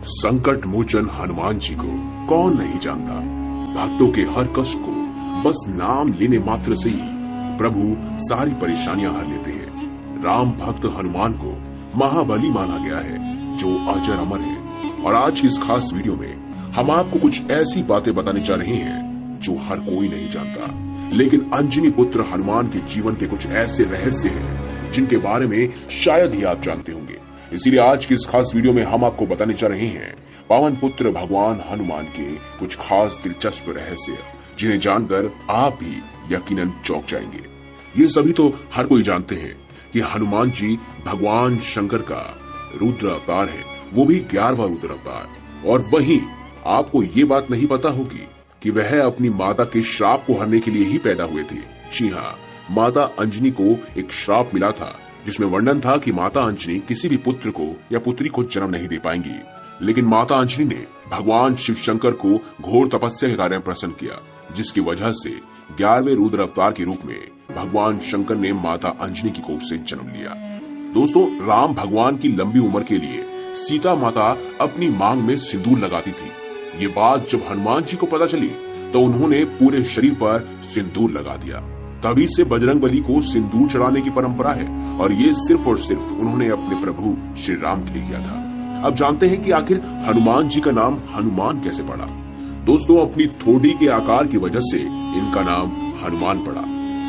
संकट मोचन हनुमान जी को कौन नहीं जानता। भक्तों के हर कष्ट को बस नाम लेने मात्र से ही प्रभु सारी परेशानियां हर लेते हैं। राम भक्त हनुमान को महाबली माना गया है जो अजर अमर है। और आज की इस खास वीडियो में हम आपको कुछ ऐसी बातें बताने जा रहे हैं जो हर कोई नहीं जानता, लेकिन अंजनी पुत्र हनुमान के जीवन के कुछ ऐसे रहस्य हैं जिनके बारे में शायद ही आप जानते होंगे। इसीलिए आज की इस खास वीडियो में हम आपको बताने जा रहे हैं पावन पुत्र भगवान हनुमान के कुछ खास दिलचस्प रहस्य, जिन्हें जानकर आप भी यकीनन चौंक जाएंगे। ये सभी तो हर कोई जानते हैं कि हनुमान जी भगवान शंकर का रुद्र अवतार है, वो भी 11वां रुद्र अवतार। और वहीं आपको ये बात नहीं पता होगी कि वह अपनी माता के श्राप को हरने के लिए ही पैदा हुए थे। जी हाँ, माता अंजनी को एक श्राप मिला था जिसमें वर्णन था कि माता अंजनी किसी भी पुत्र को या पुत्री को जन्म नहीं दे पाएंगी। लेकिन माता अंजनी ने भगवान शिव शंकर को घोर तपस्या के कार्य में प्रसन्न किया, जिसकी वजह से 11वें रुद्र अवतार के रूप में भगवान शंकर ने माता अंजनी की कोख से जन्म लिया। दोस्तों, राम भगवान की लंबी उम्र के लिए सीता माता अपनी मांग में सिंदूर लगाती थी। ये बात जब हनुमान जी को पता चली तो उन्होंने पूरे शरीर पर सिंदूर लगा दिया। तभी से बजरंगबली को सिंदूर चढ़ाने की परंपरा है, और ये सिर्फ और सिर्फ उन्होंने अपने प्रभु श्री राम के लिए किया था। अब जानते हैं कि आखिर हनुमान जी का नाम हनुमान कैसे पड़ा। दोस्तों, अपनी थोड़ी के आकार की वजह से इनका नाम हनुमान पड़ा।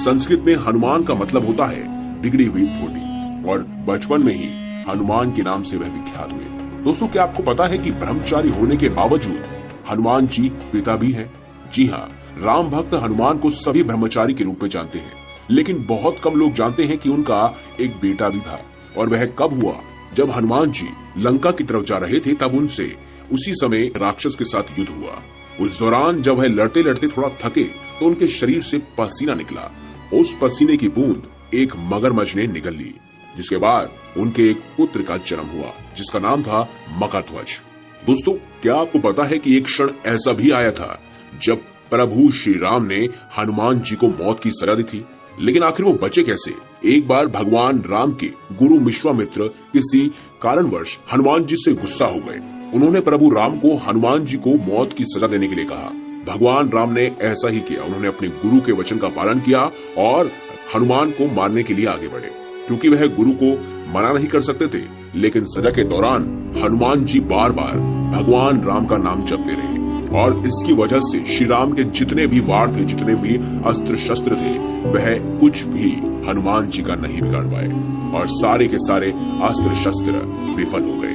संस्कृत में हनुमान का मतलब होता है बिगड़ी हुई थोड़ी, और बचपन में ही हनुमान के नाम से वह विख्यात हुए। दोस्तों, क्या आपको पता है कि ब्रह्मचारी होने के बावजूद हनुमान जी पिता भी हैं? जी हाँ, राम भक्त हनुमान को सभी ब्रह्मचारी के रूप में जानते हैं, लेकिन बहुत कम लोग जानते हैं कि उनका एक बेटा भी था। और वह कब हुआ? जब हनुमान जी लंका की तरफ जा रहे थे तब उनसे उसी समय राक्षस के साथ युद्ध हुआ। उस दौरान जब वह लड़ते लड़ते थोड़ा थके तो उनके शरीर से पसीना निकला। उस पसीने की बूंद एक मगरमच्छ ने निगल ली, जिसके बाद उनके एक पुत्र का जन्म हुआ जिसका नाम था मकरध्वज। दोस्तों, क्या आपको पता है कि एक क्षण ऐसा भी आया था जब प्रभु श्री राम ने हनुमान जी को मौत की सजा दी थी, लेकिन आखिर वो बचे कैसे? एक बार भगवान राम के गुरु विश्वामित्र किसी कारणवश हनुमान जी से गुस्सा हो गए। उन्होंने प्रभु राम को हनुमान जी को मौत की सजा देने के लिए कहा। भगवान राम ने ऐसा ही किया। उन्होंने अपने गुरु के वचन का पालन किया और हनुमान को मारने के लिए आगे बढ़े। क्योंकि वह गुरु को मना नहीं कर सकते थे, लेकिन सजा के दौरान हनुमान जी बार बार भगवान राम का नाम जपते रहे, और इसकी वजह से श्री राम के जितने भी वार थे, जितने भी अस्त्र शस्त्र थे, वह कुछ भी हनुमान जी का नहीं बिगाड़ पाए, और सारे के सारे अस्त्र शस्त्र विफल हो गए।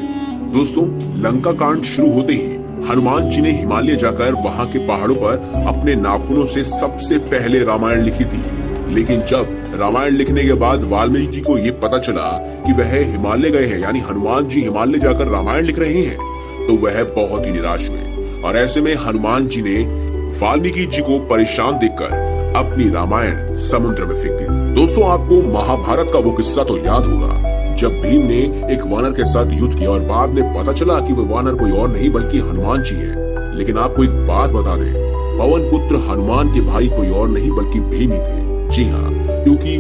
दोस्तों, लंका कांड शुरू होते ही हनुमान जी ने हिमालय जाकर वहां के पहाड़ों पर अपने नाखूनों से सबसे पहले रामायण लिखी थी। लेकिन जब रामायण लिखने के बाद वाल्मीकि जी को ये पता चला कि वह हिमालय गए हैं, यानी हनुमान जी हिमालय जाकर रामायण लिख रहे हैं, तो वह बहुत ही निराश हुए। और ऐसे में हनुमान जी ने वाल्मीकि जी को परेशान देखकर अपनी रामायण समुद्र में फेंक दी। दोस्तों, आपको महाभारत का वो किस्सा तो याद होगा जब भीम ने एक वानर के साथ युद्ध किया और बाद में पता चला कि वह वानर कोई और नहीं बल्कि हनुमान जी है। लेकिन आपको एक बात बता दें, पवन पुत्र हनुमान के भाई कोई और नहीं बल्कि भीम ही थे। जी हाँ, क्योंकि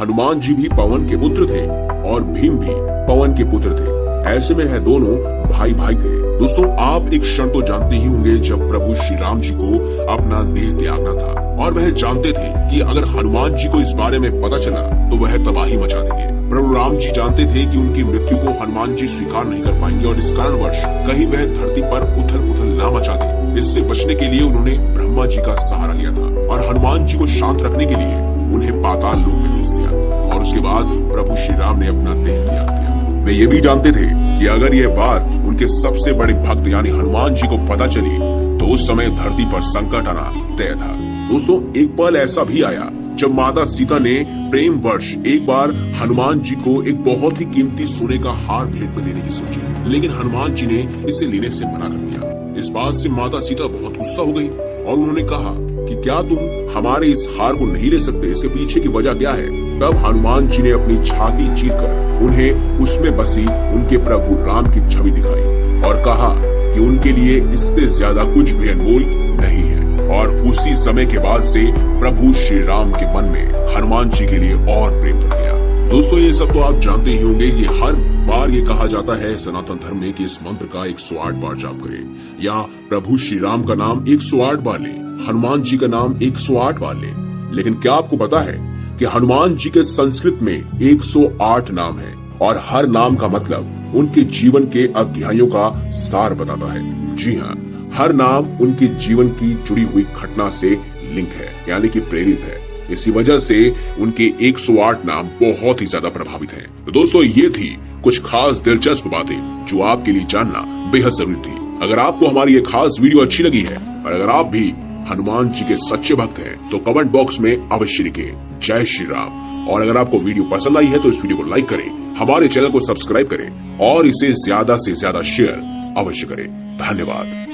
हनुमान जी भी पवन के पुत्र थे और भीम भी पवन के पुत्र थे। ऐसे में वह दोनों भाई भाई थे। दोस्तों, आप एक क्षण तो जानते ही होंगे जब प्रभु श्री राम जी को अपना देह त्यागना था, और वह जानते थे कि अगर हनुमान जी को इस बारे में पता चला तो वह तबाही मचा देंगे। प्रभु राम जी जानते थे कि उनकी मृत्यु को हनुमान जी स्वीकार नहीं कर पाएंगे, और इस कारणवश कहीं वह धरती पर उथल पुथल ना मचा दे। इससे बचने के लिए उन्होंने ब्रह्मा जी का सहारा लिया था, और हनुमान जी को शांत रखने के लिए उन्हें पाताल लोक में भेज दिया, और उसके बाद प्रभु श्री राम ने अपना देह त्याग दिया। वे ये भी जानते थे कि अगर यह बात उनके सबसे बड़े भक्त यानी हनुमान जी को पता चली तो उस समय धरती पर संकट आना तय था। दोस्तों, एक पल ऐसा भी आया जब माता सीता ने प्रेम वर्ष एक बार हनुमान जी को एक बहुत ही कीमती सोने का हार भेंट में देने की सोची, लेकिन हनुमान जी ने इसे लेने से मना कर दिया। इस बात से माता सीता बहुत गुस्सा हो गई और उन्होंने कहा कि क्या तुम हमारे इस हार को नहीं ले सकते? इसके पीछे की वजह क्या है? तब हनुमान जी ने अपनी छाती चीरकर उन्हें उसमें बसी उनके प्रभु राम की छवि दिखाई और कहा कि उनके लिए इससे ज्यादा कुछ भी अनमोल नहीं है। और उसी समय के बाद से प्रभु श्री राम के मन में हनुमान जी के लिए और प्रेम बढ़ गया। दोस्तों, ये सब तो आप जानते ही होंगे, ये हर बार ये कहा जाता है सनातन धर्म में कि इस मंत्र का 108 बार जाप करें, या प्रभु श्री राम का नाम 108 बार लें, हनुमान जी का नाम 108 बार लें। लेकिन क्या आपको पता है कि हनुमान जी के संस्कृत में 108 नाम है और हर नाम का मतलब उनके जीवन के अध्यायों का सार बताता है। जी हाँ, हर नाम उनके जीवन की जुड़ी हुई घटना से लिंक है, यानी कि प्रेरित है। इसी वजह से उनके 108 नाम बहुत ही ज्यादा प्रभावित हैं। तो दोस्तों, ये थी कुछ खास दिलचस्प बातें जो आपके लिए जानना बेहद जरूरी थी। अगर आपको हमारी ये खास वीडियो अच्छी लगी है और अगर आप भी हनुमान जी के सच्चे भक्त हैं तो कमेंट बॉक्स में अवश्य लिखें जय श्री राम। और अगर आपको वीडियो पसंद आई है तो इस वीडियो को लाइक करें, हमारे चैनल को सब्सक्राइब करें और इसे ज्यादा से ज्यादा शेयर अवश्य करें। धन्यवाद।